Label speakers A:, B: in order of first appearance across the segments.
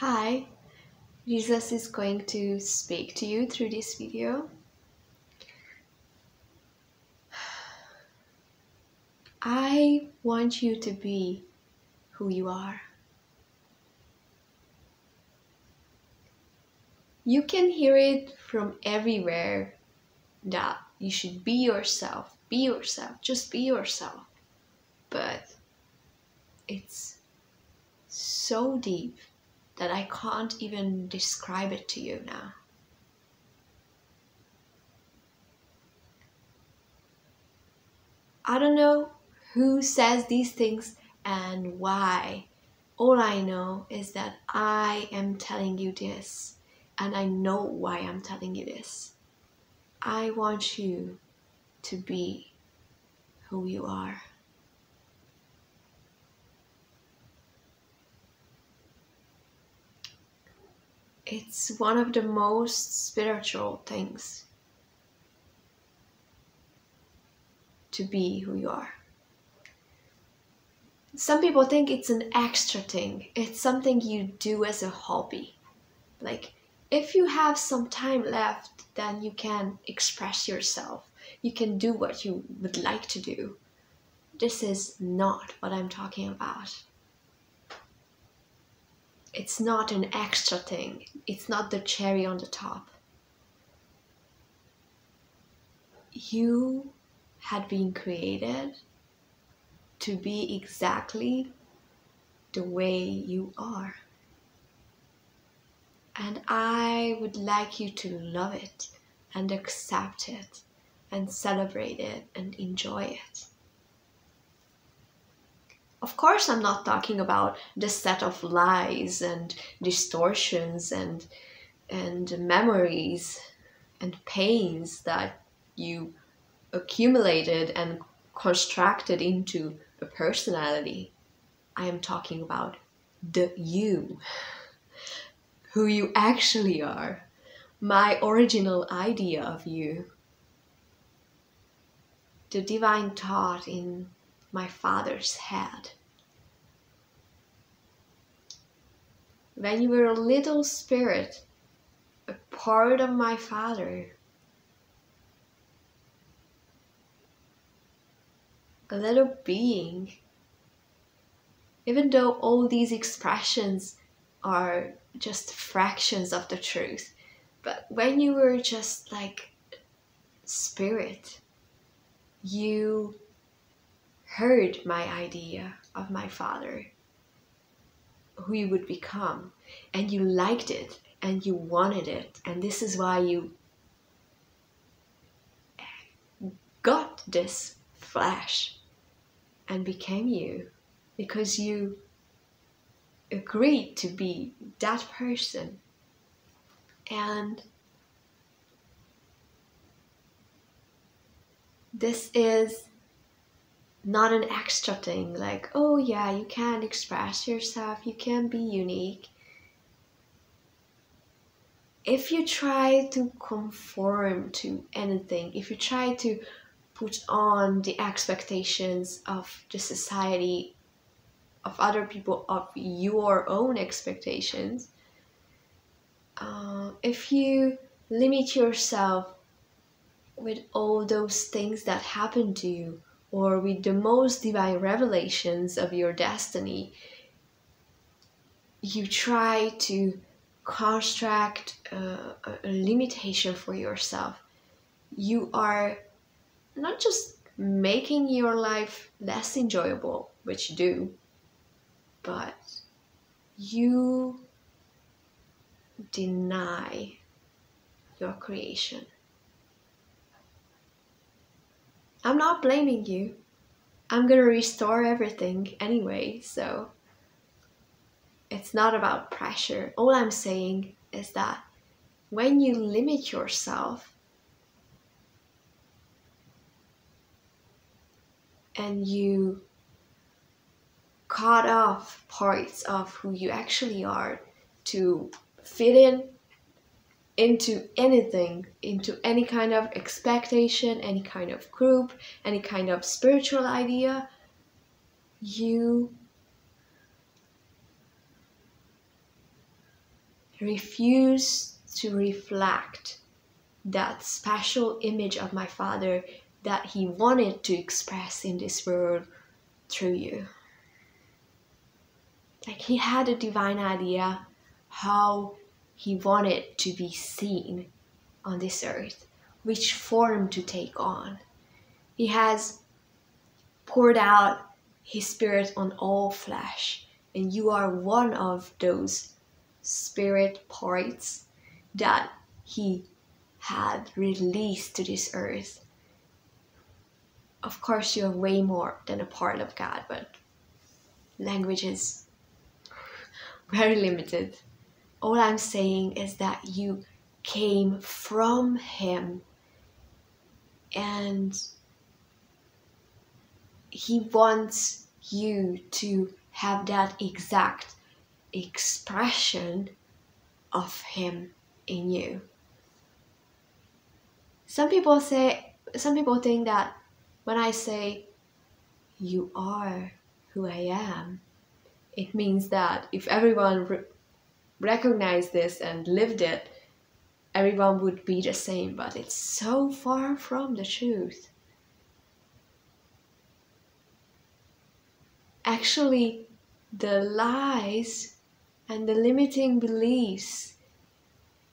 A: Hi, Jesus is going to speak to you through this video. I want you to be who you are. You can hear it from everywhere that you should be yourself, just be yourself. But it's so deep that I can't even describe it to you now. I don't know who says these things and why. All I know is that I am telling you this, and I know why I'm telling you this. I want you to be who you are. It's one of the most spiritual things to be who you are. Some people think it's an extra thing. It's something you do as a hobby. Like, if you have some time left, then you can express yourself. You can do what you would like to do. This is not what I'm talking about. It's not an extra thing. It's not the cherry on the top. You had been created to be exactly the way you are. And I would like you to love it and accept it and celebrate it and enjoy it. Of course, I'm not talking about the set of lies and distortions and memories and pains that you accumulated and constructed into a personality. I am talking about the you, who you actually are, my original idea of you, the divine thought in my father's head. When you were a little spirit, a part of my father, a little being, even though all these expressions are just fractions of the truth, but when you were just like spirit, you heard my idea of my father, who you would become, and you liked it and you wanted it, and this is why you got this flesh and became you, because you agreed to be that person. And this is not an extra thing, like, oh yeah, you can express yourself, you can be unique. If you try to conform to anything, if you try to put on the expectations of the society, of other people, of your own expectations, if you limit yourself with all those things that happen to you, or with the most divine revelations of your destiny, you try to construct a limitation for yourself. You are not just making your life less enjoyable, which you do, but you deny your creation. I'm not blaming you. I'm gonna restore everything anyway, so it's not about pressure. All I'm saying is that when you limit yourself and you cut off parts of who you actually are to fit into anything, into any kind of expectation, any kind of group, any kind of spiritual idea, you refuse to reflect that special image of my Father that He wanted to express in this world through you. Like He had a divine idea how He wanted to be seen on this earth, which form to take on. He has poured out His Spirit on all flesh, and you are one of those spirit parts that He had released to this earth. Of course, you are way more than a part of God, but language is very limited. All I'm saying is that you came from Him, and He wants you to have that exact expression of Him in you. Some people think that when I say you are who I am, it means that if everyone recognized this and lived it, everyone would be the same, but it's so far from the truth. Actually, the lies and the limiting beliefs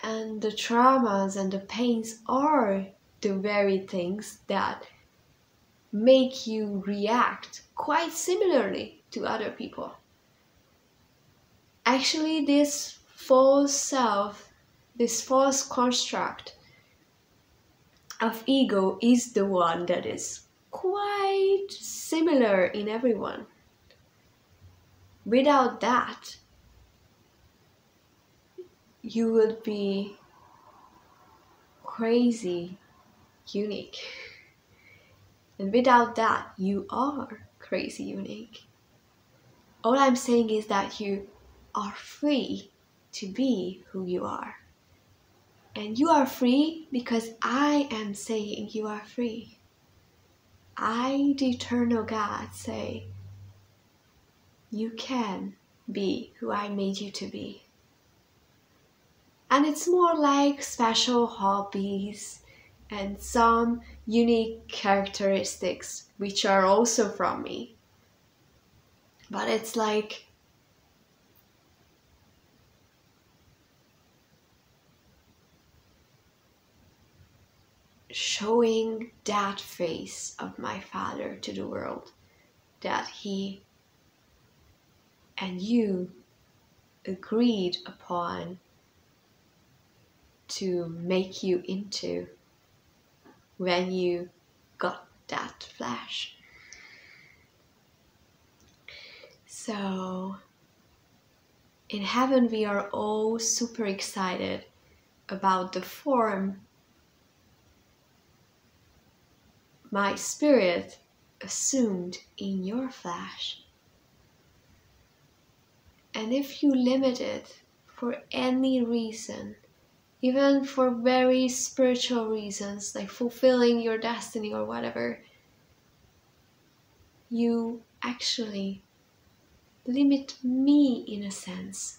A: and the traumas and the pains are the very things that make you react quite similarly to other people. Actually, this false self, this false construct of ego is the one that is quite similar in everyone. Without that, you would be crazy unique. And without that, you are crazy unique. All I'm saying is that you are free to be who you are. And you are free because I am saying you are free. I, the eternal God, say, you can be who I made you to be. And it's more like special hobbies and some unique characteristics which are also from me. But it's like showing that face of my Father to the world that He and you agreed upon to make you into when you got that flesh. So in heaven we are all super excited about the form my Spirit assumed in your flesh. And if you limit it for any reason, even for very spiritual reasons, like fulfilling your destiny or whatever, you actually limit me in a sense.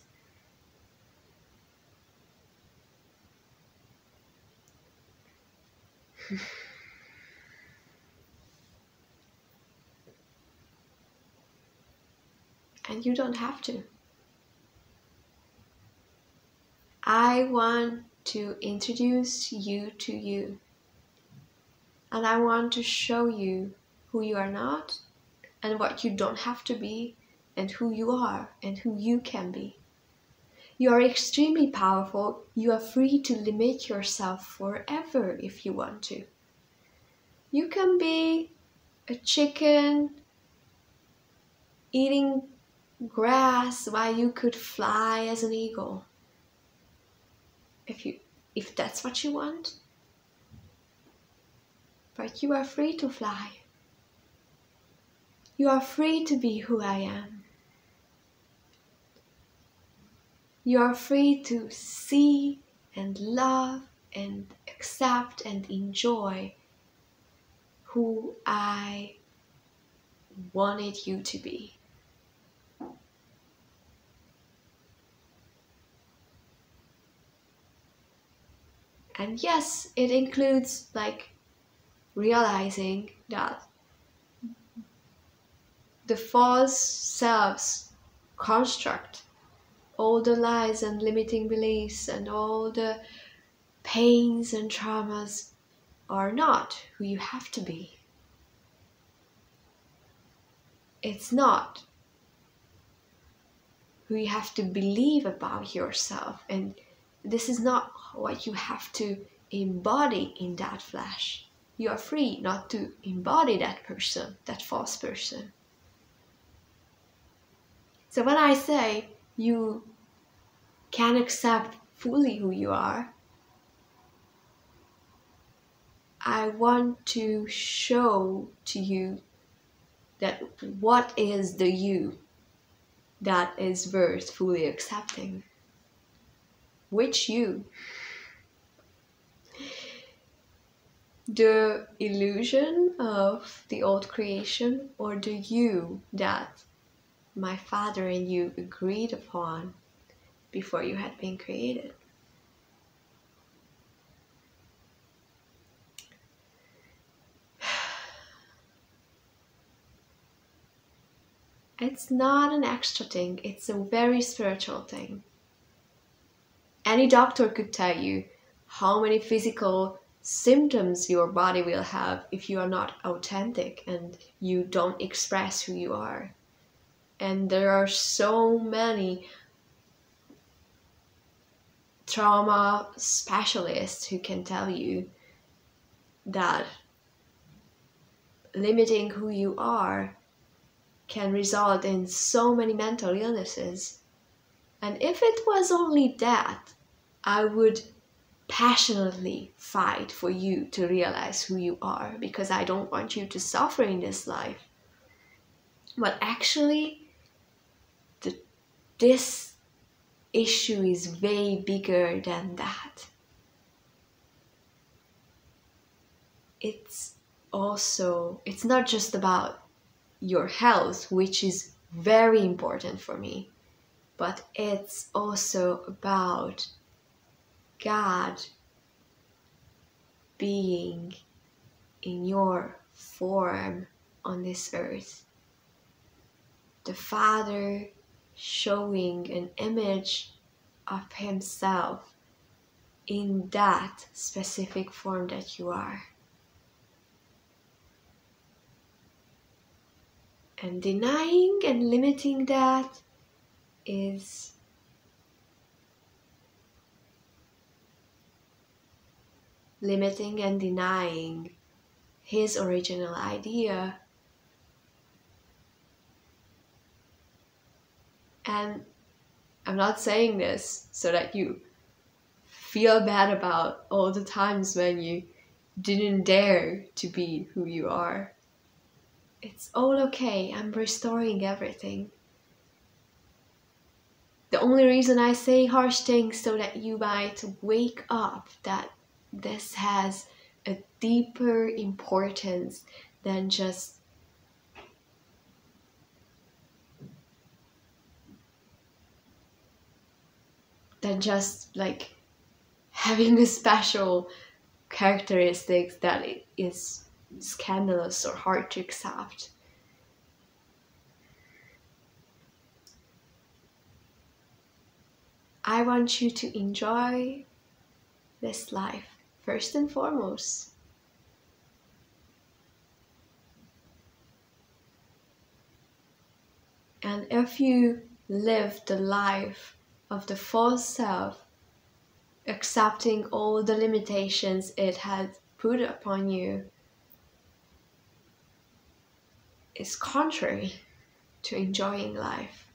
A: And you don't have to. I want to introduce you to you. And I want to show you who you are not and what you don't have to be and who you are and who you can be. You are extremely powerful. You are free to limit yourself forever if you want to. You can be a chicken eating grass while you could fly as an eagle. If that's what you want. But you are free to fly. You are free to be who I am. You are free to see and love and accept and enjoy who I wanted you to be. And yes, it includes like realizing that the false selves construct, all the lies and limiting beliefs and all the pains and traumas are not who you have to be. It's not who you have to believe about yourself, and this is not what you have to embody in that flesh. You are free not to embody that person, that false person. So when I say you can accept fully who you are, I want to show to you that what is the you that is worth fully accepting. Which you? The illusion of the old creation, or the you that my father and you agreed upon before you had been created? It's not an extra thing, it's a very spiritual thing. Any doctor could tell you how many physical symptoms your body will have if you are not authentic and you don't express who you are. And there are so many trauma specialists who can tell you that limiting who you are can result in so many mental illnesses. And if it was only that, I would passionately fight for you to realize who you are, because I don't want you to suffer in this life. But actually, this issue is way bigger than that. It's not just about your health, which is very important for me, but it's also about God being in your form on this earth. The Father showing an image of Himself in that specific form that you are. And denying and limiting that is limiting and denying His original idea. And I'm not saying this so that you feel bad about all the times when you didn't dare to be who you are. It's all okay. I'm restoring everything. The only reason I say harsh things so that you might wake up that this has a deeper importance than just like having a special characteristics that is scandalous or hard to accept. I want you to enjoy this life first and foremost. And if you live the life of the false self, accepting all the limitations it had put upon you, is contrary to enjoying life.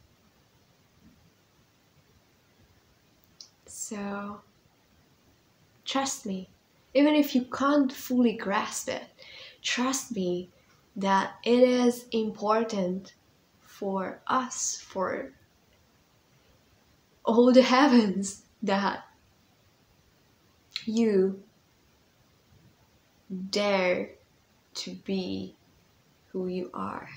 A: So, trust me, even if you can't fully grasp it, trust me that it is important for us, for all the heavens, that you dare to be who you are.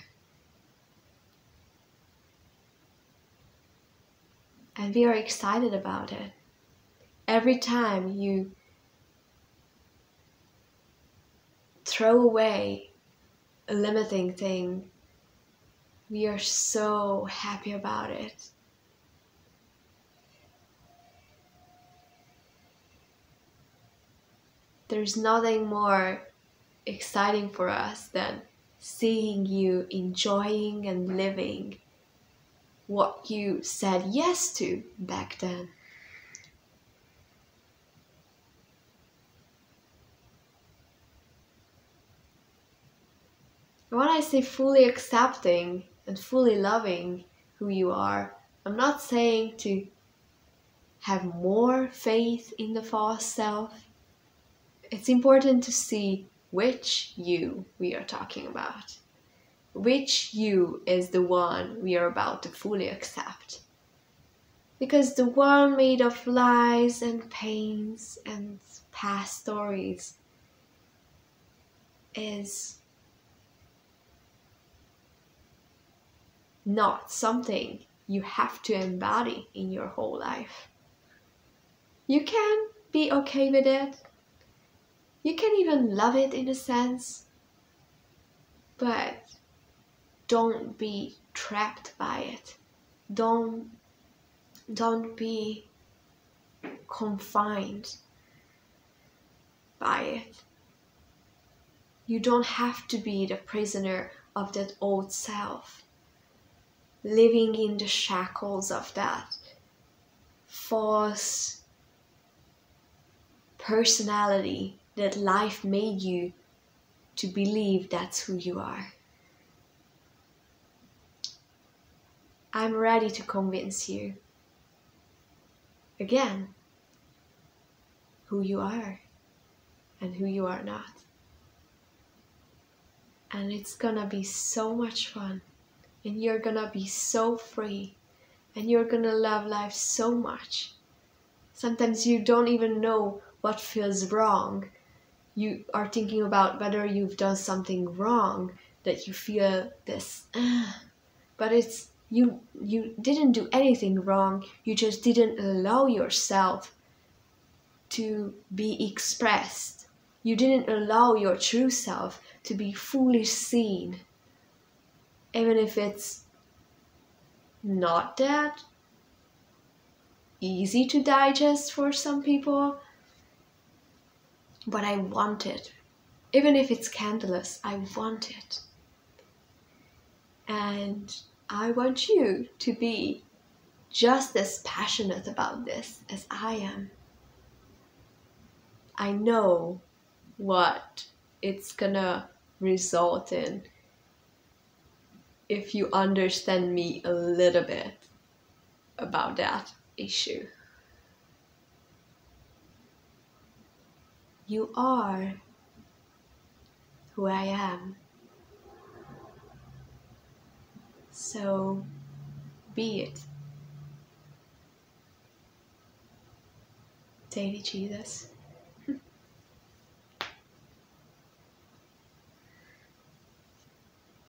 A: And we are excited about it. Every time you throw away a limiting thing, we are so happy about it. There's nothing more exciting for us than seeing you enjoying and living what you said yes to back then. When I say fully accepting and fully loving who you are, I'm not saying to have more faith in the false self. It's important to see which you we are talking about. Which you is the one we are about to fully accept. Because the one made of lies and pains and past stories is not something you have to embody in your whole life. You can be okay with it. You can even love it in a sense. But don't be trapped by it. Don't be confined by it. You don't have to be the prisoner of that old self, living in the shackles of that false personality that life made you to believe that's who you are. I'm ready to convince you again who you are and who you are not. And it's gonna be so much fun, and you're gonna be so free, and you're gonna love life so much. Sometimes you don't even know what feels wrong. You are thinking about whether you've done something wrong, that you feel this, but it's you didn't do anything wrong. You just didn't allow yourself to be expressed. You didn't allow your true self to be fully seen, even if it's not that easy to digest for some people. But I want it. Even if it's scandalous, I want it. And I want you to be just as passionate about this as I am. I know what it's gonna result in if you understand me a little bit about that issue. You are who I am. So be it. Daily Jesus.